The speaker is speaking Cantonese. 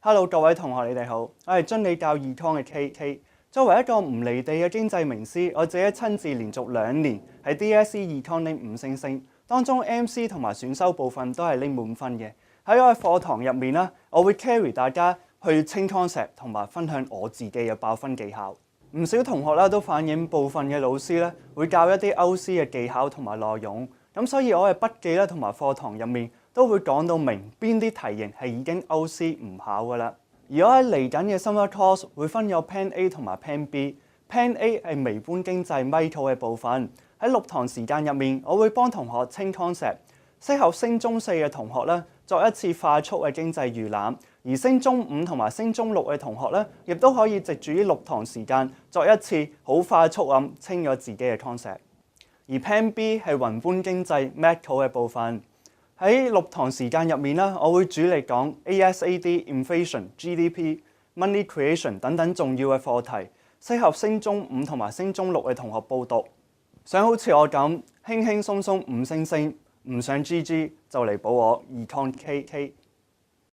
Hello， 各位同學，你哋好，我係津理教 Econ 嘅 KK。作為一個唔離地嘅經濟名師，我自己親自連續2年喺 DSE Econ 拎5星星，當中 MC 同埋選修部分都係拎滿分嘅。喺我嘅課堂入面啦，我會 carry 大家去清 concept 同埋分享我自己嘅爆分技巧。唔少同學啦都反映部分嘅老師咧會教一啲 OC 嘅技巧同埋內容，咁所以我嘅筆記咧同埋課堂入面都會講到明邊啲題型係已經 OC 唔考㗎啦。而我喺嚟緊嘅 summer course 會分有 Plan A 同埋 Plan B。Plan A 係微觀經濟 micro 嘅部分，喺6堂時間入面，我會幫同學清 concept， 適合升中4嘅同學咧作一次快速嘅經濟預覽，而升中5同埋升中6嘅同學咧，亦都可以藉住呢6堂時間作一次好快速咁清咗自己嘅 concept。而 Plan B 係宏觀經濟 macro 嘅部分。喺6堂時間入面啦，我會主力講 ASAD、Inflation、GDP、Money Creation 等等重要嘅課題，適合升中5同埋升中6嘅同學報讀。想好似我咁輕輕鬆鬆5星星，唔想 GG 就嚟補我 Econ KK。